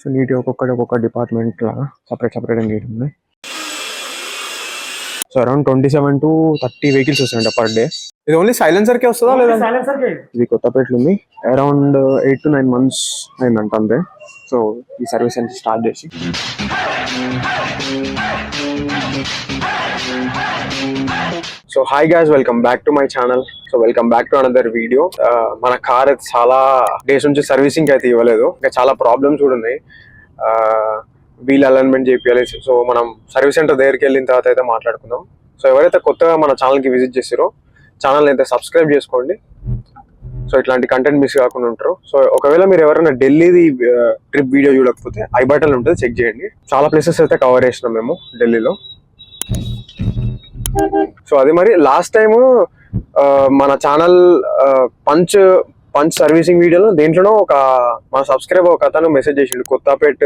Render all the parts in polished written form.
So నీట్గా ఒక్కొక్క department లాగా సపరేట్ నీట్ ఉంది. సో అరౌండ్ 27 to 30 వెహికల్స్ వస్తాయంట పర్ డే. ఇది ఓన్లీ సైలెన్సర్ కే వస్తుందా లేదా? ఇది కొత్తపేటలో ఉంది. అరౌండ్ 8 to 9 months అయిందంట అంతే. సో ఈ సర్వీస్ అనేది స్టార్ట్ చేసి so hi guys, welcome back to my channel. So welcome back to another video. మన కార్ అయితే చాలా డేస్ నుంచి సర్వీసింగ్ అయితే ఇవ్వలేదు. ఇంకా చాలా ప్రాబ్లమ్స్ కూడా ఉన్నాయి. వీల్ అలైన్మెంట్ చేయాలి. సో మనం సర్వీస్ సెంటర్ దగ్గరికి వెళ్ళిన తర్వాత అయితే మాట్లాడుకుందాం. సో ఎవరైతే కొత్తగా మన ఛానల్కి విజిట్ చేసారో ఛానల్ అయితే సబ్స్క్రైబ్ చేసుకోండి. సో ఇట్లాంటి కంటెంట్ మిస్ కాకుండా ఉంటారు. సో ఒకవేళ మీరు ఎవరైనా ఢిల్లీది ట్రిప్ వీడియో చూడకపోతే ఐ బటన్ ఉంటుంది, చెక్ చేయండి. చాలా ప్లేసెస్ అయితే కవర్ చేసినాం మేము ఢిల్లీలో. సో అది మరి లాస్ట్ టైము మన ఛానల్ పంచ్ సర్వీసింగ్ వీడియోలో దేంట్లోనో మన సబ్స్క్రైబర్ ఒక అతను మెసేజ్ చేసిండు, కొత్తపేట్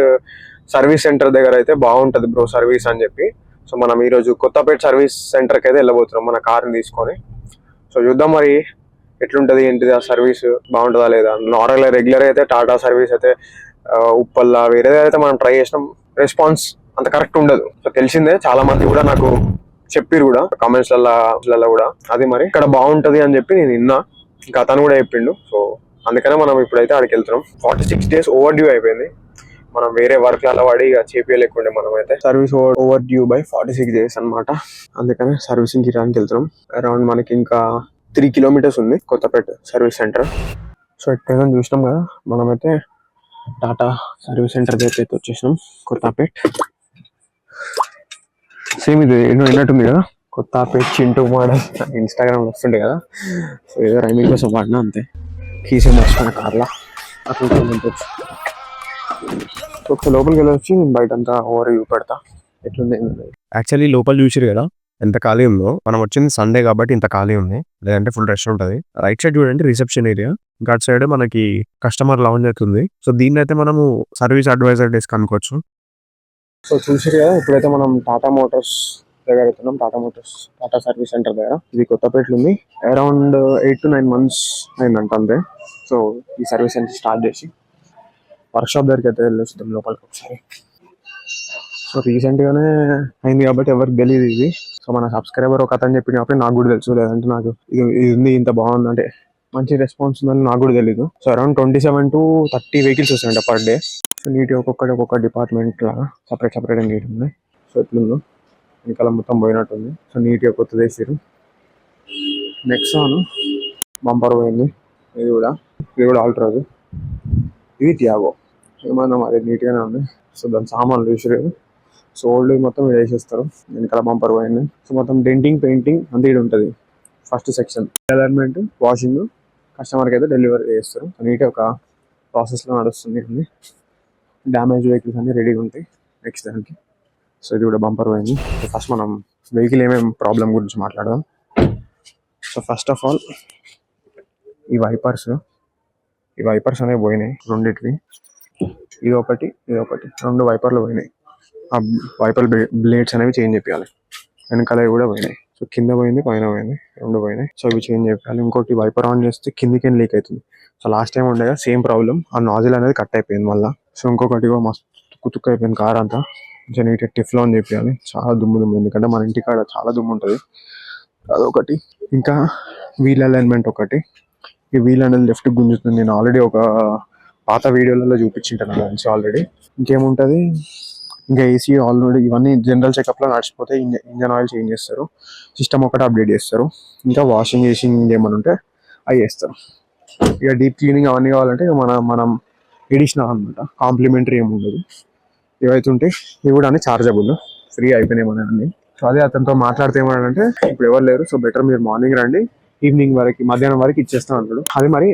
సర్వీస్ సెంటర్ దగ్గర అయితే బాగుంటుంది బ్రో సర్వీస్ అని చెప్పి. సో మనం ఈరోజు కొత్తపేట్ సర్వీస్ సెంటర్కి అయితే వెళ్ళబోతున్నాం మన కార్ని తీసుకొని. సో చూద్దాం మరి ఎట్లుంటుంది ఏంటిది, ఆ సర్వీస్ బాగుంటుందా లేదా. రెగ్యులర్ అయితే టాటా సర్వీస్ అయితే ఉప్పల్లా వేరేది అయితే మనం ట్రై చేసినాం, రెస్పాన్స్ అంత కరెక్ట్ ఉండదు. సో తెలిసిందే, చాలా మంది కూడా నాకు చెప్పిరు కూడా కామెంట్స్లలో కూడా. అది మరి ఇక్కడ బాగుంటది అని చెప్పి నేను విన్నా, ఇంకా అతను కూడా చెప్పిండు. సో అందుకనే మనం ఇప్పుడైతే ఆడికి వెళ్తున్నాం. 46 days ఓవర్ డ్యూ అయిపోయింది. మనం వేరే వర్క్లలో వాడి ఇక చేపియలేకుండే. మనం అయితే service over due by 46 days అనమాట. అందుకనే సర్వీసింగ్ కిరానికి వెళ్తున్నాం. అరౌండ్ మనకి ఇంకా 3 kilometers ఉంది కొత్తపేట సర్వీస్ సెంటర్. సో ఇక్కడ చూసినాం కదా, మనమైతే టాటా సర్వీస్ సెంటర్ దగ్గర అయితే వచ్చేసినాం కొత్తపేట్. సేమ్ ఇది ఎన్నో విన్నట్టుంది కదా, కొత్తపేట్ చింటూ మోడల్ ఇన్స్టాగ్రామ్ వస్తుండే కదా. సో ఏదో రైమింగ్ కోసం వాడినా అంతే. కీసేం వస్తున్నా కార్లా అట్లా పంపొచ్చు. ఒకసారి లోపలికి వెళ్ళొచ్చి నేను బయట అంతా ఓవర్ వ్యూ పెడతా ఎట్లుంది. యాక్చువల్లీ లోపల చూసిరు కదా ఎంత ఖాళీ ఉందో. మనం వచ్చింది సండే కాబట్టి ఇంత ఖాళీ ఉంది, లేదంటే ఫుల్ రష్ ఉంటుంది. రైట్ సైడ్ చూడండి రిసెప్షన్ ఏరియా, గట్ సైడ్ మనకి కస్టమర్ లాంజ్ అవుతుంది. సో దీన్ని అయితే మనము సర్వీస్ అడ్వైజర్ డెస్క్ అనుకోవచ్చు. సో చూసారు కదా, ఇప్పుడైతే మనం టాటా మోటార్స్ దగ్గర అవుతున్నాం. టాటా సర్వీస్ సెంటర్ దగ్గర. ఇది కొత్తపేటలో ఉంది. అరౌండ్ 8 to 9 months అయిందంట అంతే. సో ఈ సర్వీస్ సెంటర్ స్టార్ట్ చేసి వర్క్ షాప్ దగ్గరికి అయితే వెళ్ళొస్తాం లోపలికి ఒకసారి. సో రీసెంట్గానే అయింది కాబట్టి ఎవరికి తెలియదు ఇది. సో మన సబ్స్క్రైబర్ ఒక అతను చెప్పిన కాబట్టి నాకు కూడా తెలుసు, లేదంటే నాకు ఇది ఉంది ఇంత బాగుంది అంటే మంచి రెస్పాన్స్ ఉందని నాకు కూడా తెలీదు. సో అరౌండ్ 27 to 30 వెహికల్స్ వస్తాయంట పర్ డే. సో నీట్గా ఒక్కొక్క డిపార్ట్మెంట్ లాగా సపరేట్ నీట్ ఉంది. సో ఎట్లుందో వెనకాల మొత్తం పోయినట్టుంది. సో నీట్గా కొత్తది వేసారు. నెక్సాన్ బంపర్ పోయింది. ఇది కూడా ఆల్ట్రాజ్. ఇది టియాగో. ఏమన్నా మరి నీట్గానే ఉంది. సో దాని సామాన్లు వేసారు. సో ఓల్డ్ మొత్తం వేసేస్తారు. వెనకాల బంపర్ పోయింది. సో మొత్తం డెంటింగ్ పెయింటింగ్ అంతా ఇక్కడ ఉంటుంది. ఫస్ట్ సెక్షన్ అలైన్మెంట్, వాషింగ్, కస్టమర్కి అయితే డెలివరీ చేస్తారు. నీట్గా ఒక ప్రాసెస్లో నడుస్తుంది. డ్యామేజ్ వెహికల్స్ అన్నీ రెడీగా ఉంటాయి నెక్స్ట్ దానికి. సో ఇది కూడా బంపర్ పోయింది. సో ఫస్ట్ మనం వెహికల్ ఏమేమి ప్రాబ్లం గురించి మాట్లాడదాం. సో ఫస్ట్ ఆఫ్ ఆల్ ఈ వైపర్స్ అనేవి పోయినాయి రెండిటివి. ఇది ఒకటి 2 వైపర్లు పోయినాయి. ఆ వైపర్ బ్లేడ్స్ అనేవి చేంజ్ చేయాలి. వెనకాల కూడా పోయినాయి. సో కింద పోయింది, పైన పోయింది, 2 పోయినాయి. సో ఇవి చేంజ్ చేయాలి. ఇంకోటి వైపర్ ఆన్ చేస్తే కిందికి లీక్ అవుతుంది. సో లాస్ట్ టైం ఉండగా సేమ్ ప్రాబ్లం, ఆ నాజిల్ అనేది కట్ అయిపోయింది మళ్ళీ. సో ఇంకొకటి మస్తు తుక్కు అయిపోయింది కార్ అంతా. కొంచెం నీట్గా టిఫ్లో అని చెప్పాలి. చాలా దుమ్ము, ఎందుకంటే మన ఇంటికాడ చాలా దుమ్ము ఉంటుంది. అదొకటి. ఇంకా వీల్ అలైన్మెంట్ ఒకటి. ఈ వీల్ అనేది లెఫ్ట్ గుంజుతుంది. నేను ఆల్రెడీ ఒక పాత వీడియోలలో చూపించింటాను మంచి ఆల్రెడీ. ఇంకేముంటుంది, ఇంకా ఏసీ ఆల్రెడీ ఇవన్నీ జనరల్ చెకప్లో నడిచిపోతే ఇంజన్ ఆయిల్ చేంజ్ చేస్తారు. సిస్టమ్ ఒకటి అప్డేట్ చేస్తారు. ఇంకా వాషింగ్ ఏమని ఉంటే అవి చేస్తారు. ఇక డీప్ క్లీనింగ్ అవన్నీ కావాలంటే మనం ఎడిషనల్ అనమాట, కాంప్లిమెంటరీ ఏమి ఉండదు. ఇవైతే ఉంటాయి. ఇవి కూడా అన్ని చార్జబుల్, ఫ్రీ అయిపోయినాయి మన అన్ని. సో అదే అతనితో మాట్లాడితే ఏమన్నాడంటే ఇప్పుడు ఎవరు లేరు, సో బెటర్ మీరు మార్నింగ్ రండి, ఈవినింగ్ వరకు మధ్యాహ్నం వరకు ఇచ్చేస్తాం అన్నాడు. అది మరి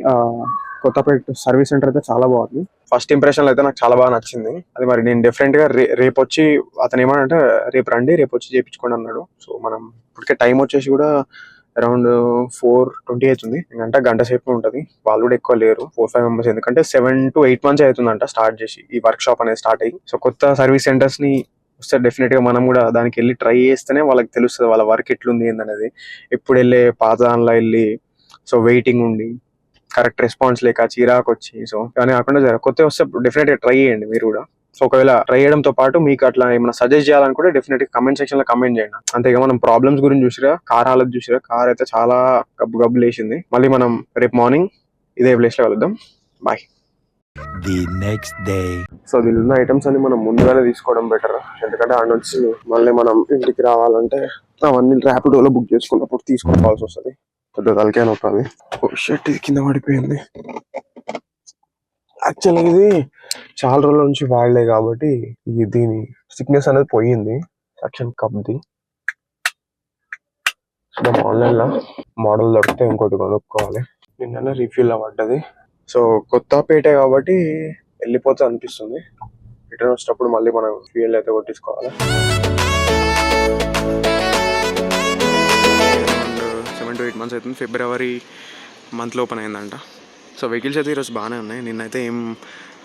కొత్తపేట సర్వీస్ సెంటర్ అయితే చాలా బాగుంది. ఫస్ట్ ఇంప్రెషన్ అయితే నాకు చాలా బాగా నచ్చింది. అది మరి నేను డెఫినెట్ గా రేపు వచ్చి, అతను ఏమనంటే రేపు రండి, రేపు వచ్చి చేయించుకోండి అన్నాడు. సో మనం ఇప్పటికే టైం వచ్చేసి కూడా అరౌండ్ 4:20 అవుతుంది. గంట సేపు ఉంటుంది. వాళ్ళు కూడా ఎక్కువ లేరు, 4-5 members. ఎందుకంటే 7 to 8 months అవుతుందంట స్టార్ట్ చేసి, ఈ వర్క్ షాప్ అనేది స్టార్ట్ అయ్యి. సో కొత్త సర్వీస్ సెంటర్స్ ని వస్తే డెఫినెట్ గా మనం కూడా దానికి వెళ్ళి ట్రై చేస్తేనే వాళ్ళకి తెలుస్తుంది వాళ్ళ వర్క్ ఎట్లుంది ఏందనేది. ఎప్పుడు వెళ్ళే పాత దానిలో వెళ్ళి సో వెయిటింగ్ ఉండి కరెక్ట్ రెస్పాన్స్ లేక చిరాకు వచ్చి, సో కానీ కాకుండా కొత్త వస్తే డెఫినెట్ గా ట్రై చేయండి మీరు కూడా. సో ఒకవేళ ట్రై చేయడంతో పాటు మీకు అట్లా ఏమైనా సజెస్ట్ చేయాలనుకుంటే డెఫినెట్ గా కమెంట్ సెక్షన్ లో కమెంట్ చేయండి. అంతేగా మనం ప్రాబ్లమ్స్ గురించి చూసిరా, కార్ హాలత్ చూసిరా, కార్ అయితే చాలా గబ్బు లేచింది. మళ్ళీ మనం రేపు మార్నింగ్ ఇదే ప్లేస్ లో కలుద్దాం. Bye. The next day. So దీనిలో ఉన్న ఐటమ్స్ అన్ని మనం ముందుగానే తీసుకోవడం బెటర్, ఎందుకంటే ఆడ నుంచి మళ్ళీ మనం ఇంటికి రావాలంటే అవన్నీ ర్యాపిడోలో బుక్ చేసుకున్నప్పుడు తీసుకోవాల్సి వస్తుంది. పెద్ద తలకాయ నొప్పి. ఓ షర్ట్ ఇది కింద పడిపోయింది. యాక్చువల్గా ఇది చాలా రోజుల నుంచి వాడలే కాబట్టి దీని సిక్నెస్ అనేది పోయింది. సెక్షన్ కప్ది ఆన్లైన్ లో మోడల్ దొరికితే ఇంకోటి కొనుక్కోవాలి. నిన్న రిఫిల్ పడ్డది. సో కొత్తపేటే కాబట్టి వెళ్ళిపోతే అనిపిస్తుంది. రిటర్న్ వచ్చేటప్పుడు మళ్ళీ మనం ఫ్యూయల్ అయితే కొట్టించుకోవాలి. 7 to 8 months అవుతుంది. ఫిబ్రవరి మంత్లో ఓపెన్ అయిందంట. సో వెహికల్స్ అయితే ఈరోజు బాగానే ఉన్నాయి. నిన్నైతే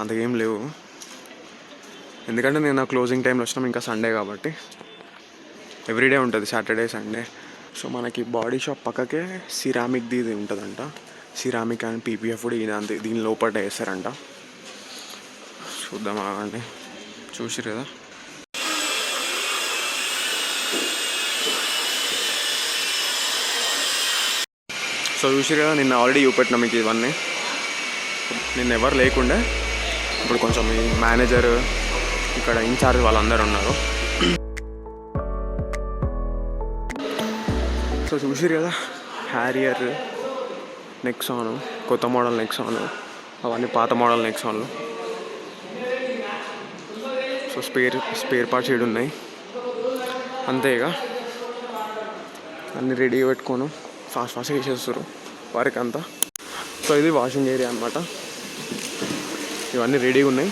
అంతకేం లేవు, ఎందుకంటే నేను క్లోజింగ్ టైంలో వచ్చినాం. ఇంకా సండే కాబట్టి ఎవ్రీడే ఉంటుంది, సాటర్డే సండే. సో మనకి బాడీ షాప్ పక్కకే సిరామిక్ది ఇది ఉంటుందంట. సిరామిక్ అండ్ పీపీఎఫ్ కూడా దీని లోపల వేస్తారంట. చూద్దాం అండి, చూసిరు కదా. సో చూసిరు కదా, నిన్న ఆల్రెడీ చూపెట్టినా మీకు ఇవన్నీ. నిన్న ఎవరు లేకుండే, ఇప్పుడు కొంచెం ఈ మేనేజర్ ఇక్కడ ఇన్ఛార్జ్ వాళ్ళందరూ ఉన్నారు. సో చూసిరు కదా, హ్యారియర్, నెక్సాన్, కొత్త మోడల్ నెక్సాన్, అవన్నీ పాత మోడల్ నెక్సాన్లు. సో స్పేర్ పార్ట్స్ ఏడు ఉన్నాయి అంతేగా, అన్నీ రెడీ పెట్టుకోను ఫాస్ట్గా వేసేస్తారు వారికి అంతా. సో ఇది వాషింగ్ ఏరియా అనమాట. ఇవన్నీ రెడీగా ఉన్నాయి,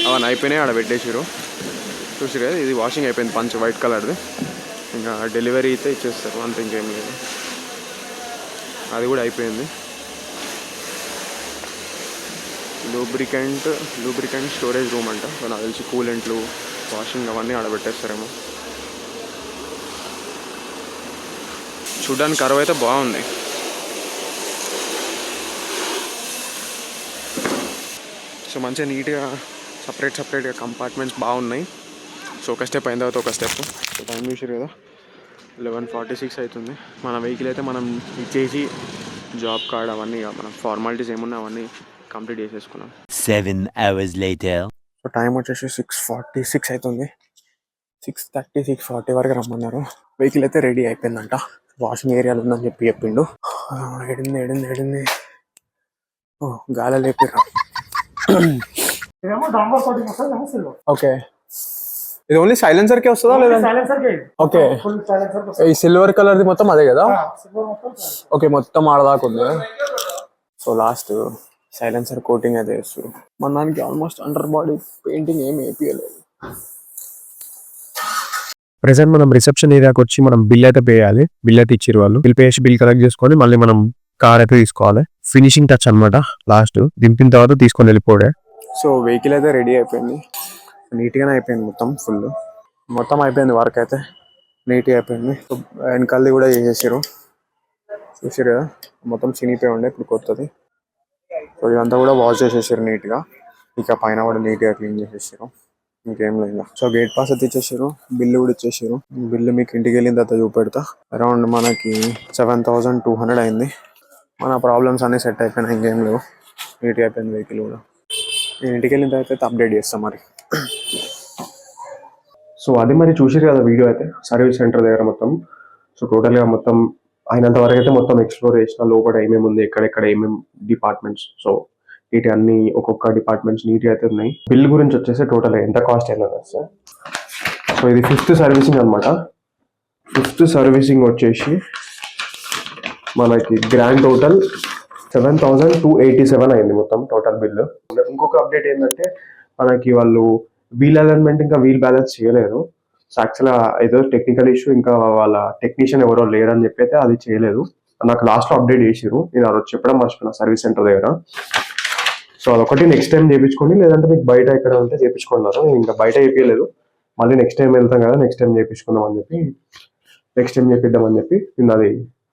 అవన్నీ అయిపోయినాయి, ఆడ పెట్టేసారు. చూసారు కదా, ఇది వాషింగ్ అయిపోయింది, పంచ్ వైట్ కలర్ది. ఇంకా డెలివరీ అయితే ఇచ్చేస్తారు, అంత ఇంకేం లేదు. అది కూడా అయిపోయింది. లూబ్రికెంట్ స్టోరేజ్ రూమ్ అంట. సో నాకు తెలిసి కూలెంట్లు, వాషింగ్ అవన్నీ ఆడబెట్టేస్తారేమో. చూడ్డానికి కరువు అయితే బాగుంది. సో మంచిగా నీట్గా సపరేట్గా కంపార్ట్మెంట్స్ బాగున్నాయి. సో ఒక స్టెప్ అయిన తర్వాత ఒక స్టెప్. సో టైం చూసారు కదా, 11:46 అవుతుంది. మన వెహికల్ అయితే మనం ఇచ్చేసి జాబ్ కార్డ్ అవన్నీ మనం ఫార్మాలిటీస్ ఏమున్నా అవన్నీ కంప్లీట్ చేసేసుకున్నాం. 7 hours later. సో టైం వచ్చేసి 6:46 అవుతుంది. 6:30, 6:40 వరకు రమ్మన్నారు. వెహికల్ అయితే రెడీ అయిపోయిందంట. వాషింగ్ ఏరియాలో ఉందని చెప్పిండు. ఏడింది ఓ గాలి లేపిరా. ఓకే, ఇది ఓన్లీ సైలెన్సర్ కే వస్తుందా లేదా? ఓకే, ఈ సిల్వర్ కలర్ది మొత్తం అదే కదా? ఓకే, మొత్తం ఆడదాకా ఉంది. సో లాస్ట్ సైలెన్సర్ కోటింగ్ అయితే వేస్తారు. మన దానికి ఆల్మోస్ట్ అండర్ బాడీ పెయింటింగ్ ఏమి వేపియలేదు. ప్రెసెంట్ మనం రిసెప్షన్ ఏరియాకి వచ్చి మనం బిల్ అయితే పే చేయాలి. బిల్ అయితే ఇచ్చారు వాళ్ళు. బిల్ పే చేసి బిల్ కలెక్ట్ చేసుకొని మళ్ళీ మనం కార్ అయితే తీసుకోవాలి. ఫినిషింగ్ టచ్ అనమాట. లాస్ట్ దింపిన తర్వాత తీసుకొని వెళ్ళిపోడే. సో వెహికల్ అయితే రెడీ అయిపోయింది, నీట్గానే అయిపోయింది. మొత్తం అయిపోయింది. వర్క్ అయితే నీట్గా అయిపోయింది. సో వెనకాలది కూడా చేసేసారు. చూసారు కదా, మొత్తం చినిపోయి ఉండే, ఇప్పుడు కొత్తది. సో ఇదంతా కూడా వాష్ చేసేసారు నీట్గా. ఇక పైన కూడా నీట్గా క్లీన్ చేసేసారు. ఇంకేం లేదు. సో గేట్ పాస్ అయితే ఇచ్చేసారు, బిల్లు కూడా ఇచ్చేసారు. బిల్లు మీకు ఇంటికి వెళ్ళిన తర్వాత చూపెడతా. అరౌండ్ మనకి 7,200 అయింది. మన ప్రాబ్లమ్స్ అన్నీ సెట్ అయిపోయినాయి, ఇంకేం లేవు. నీట్గా అయిపోయింది వెహికల్ కూడా. నేను ఇంటికి వెళ్ళిన తర్వాత అయితే అప్డేట్ చేస్తాం మరి. సో అది మరి చూసారు కదా వీడియో అయితే, సర్వీస్ సెంటర్ దగ్గర మొత్తం. సో టోటల్గా మొత్తం అయినంత వరకు అయితే మొత్తం ఎక్స్ప్లోర్ చేసిన. లోపల ఏమేమి ఉంది, ఎక్కడెక్కడ ఏమేమి డిపార్ట్మెంట్స్, సో వీటి అన్ని ఒక్కొక్క డిపార్ట్మెంట్స్ నీట్గా అయితే ఉన్నాయి. బిల్ గురించి వచ్చేసి టోటల్ ఎంత కాస్ట్ అయింది సార్. సో ఇది 5th సర్వీసింగ్ అనమాట. 5th సర్వీసింగ్ వచ్చేసి మనకి గ్రాండ్ టోటల్ 7,287 అయింది మొత్తం టోటల్ బిల్లు. ఇంకొక అప్డేట్ ఏంటంటే మనకి వాళ్ళు వీల్ అలైన్మెంట్ ఇంకా వీల్ బ్యాలెన్స్ చేయలేదు. సో యాక్చువల్గా ఏదో టెక్నికల్ ఇష్యూ, ఇంకా వాళ్ళ టెక్నీషియన్ ఎవరో లేరని చెప్పి అయితే అది చేయలేదు. నాకు లాస్ట్లో అప్డేట్ చేసిరు, నేను అది చెప్పడం మర్చిపోయినా సర్వీస్ సెంటర్ దగ్గర. సో అదొకటి నెక్స్ట్ టైం చేయించుకోండి, లేదంటే మీకు బయట ఎక్కడ ఉంటే చేయించుకున్నారు. నేను ఇంకా బయట చేయించలేదు, మళ్ళీ నెక్స్ట్ టైం వెళ్తాం కదా, నెక్స్ట్ టైం చేయించుకుందాం అని చెప్పి, నెక్స్ట్ టైం చేపిద్దామని చెప్పి నేను అది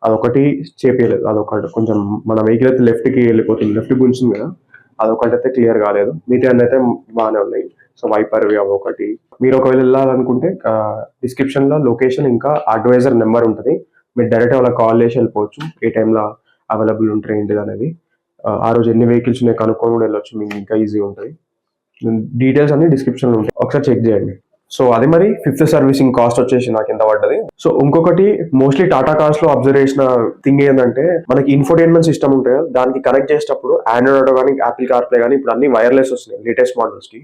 అదొకటి చేపియలేదు. అదొకటి కొంచెం మన వెహికల్ అయితే లెఫ్ట్కి వెళ్ళిపోతుంది, లెఫ్ట్ గుంచుంది కదా, అదొకటి అయితే క్లియర్ కాలేదు. మిగతా అయితే బాగానే ఉన్నాయి. సో వైపర్ అవి ఒకటి. మీరు ఒకవేళ వెళ్ళాలనుకుంటే డిస్క్రిప్షన్లో లొకేషన్ ఇంకా అడ్వైజర్ నెంబర్ ఉంటుంది. మీరు డైరెక్ట్ వాళ్ళకి కాల్ చేసి వెళ్ళిపోవచ్చు, ఏ టైంలో అవైలబుల్ ఉంటాయి ఏంటిది అనేది. ఆ రోజు ఎన్ని వెహికల్స్ ఉన్నాయి కనుక్కొని కూడా వెళ్ళొచ్చు, మీకు ఇంకా ఈజీ ఉంటుంది. డీటెయిల్స్ అన్ని డిస్క్రిప్షన్లో ఉంటాయి, ఒకసారి చెక్ చేయండి. సో అది మరి 5th సర్వీసింగ్ కాస్ట్ వచ్చేసి నాకు ఎంత పడ్డది. సో ఇంకొకటి మోస్ట్లీ టాటా కార్స్ లో అబ్జర్వ్ చేసిన థింగ్ ఏంటంటే, మనకి ఇన్ఫోటైన్మెంట్ సిస్టమ్ ఉంటుంది కదా, దానికి కనెక్ట్ చేసేటప్పుడు ఆండ్రాయిడ్ ఆటో కానీ యాపిల్ కార్ప్లే కానీ ఇప్పుడు అన్ని వైర్లెస్ వస్తున్నాయి లేటెస్ట్ మోడల్స్ కి.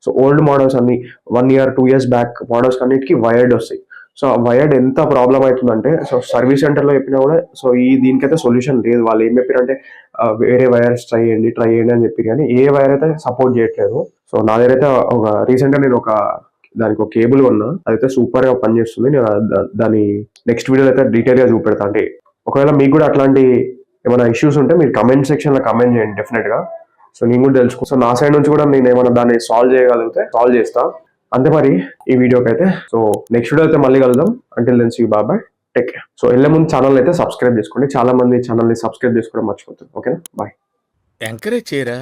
సో ఓల్డ్ మోడల్స్ అన్ని 1 year 2 years బ్యాక్ మోడల్స్ అన్నిటికీ వైర్డ్ వస్తాయి. సో ఆ వైర్డ్ ఎంత ప్రాబ్లం అవుతుందంటే, సో సర్వీస్ సెంటర్లో చెప్పినా కూడా సో దీనికైతే సొల్యూషన్ లేదు. వాళ్ళు ఏం చెప్పారంటే వేరే వైర్స్ ట్రై చేయండి అని చెప్పి, కానీ ఏ వైర్ అయితే సపోర్ట్ చేయట్లేదు. సో నా దగ్గర అయితే ఒక రీసెంట్గా నేను దానికి ఒక కేబుల్ కొన్నా, అదైతే సూపర్ గా పనిచేస్తుంది. నేను దాని నెక్స్ట్ వీడియోలో అయితే డీటెయిల్ గా చూపెడతా. అంటే ఒకవేళ మీకు కూడా అట్లాంటి ఏమైనా ఇష్యూస్ ఉంటే మీరు కమెంట్ సెక్షన్ లో కమెంట్ చేయండి డెఫినెట్ గా. సో నేను కూడా తెలుసుకో, సో నా సైడ్ నుంచి కూడా నేను ఏమైనా దాన్ని సాల్వ్ చేయగలిగితే సాల్వ్ చేస్తా. అంతే మరి ఈ వీడియోకి అయితే. సో నెక్స్ట్ వీడియో అయితే మళ్ళీ కలుద్దాం. Until then see you, bye bye, take care. So వెళ్ళే ముందు ఛానల్ అయితే సబ్స్క్రైబ్ చేసుకోండి. చాలా మంది ఛానల్ ని సబ్స్క్రైబ్ చేసుకోవడం మర్చిపోతుంది. ఓకేనా, బాయ్. ఎంకరేజ్ చేయరా.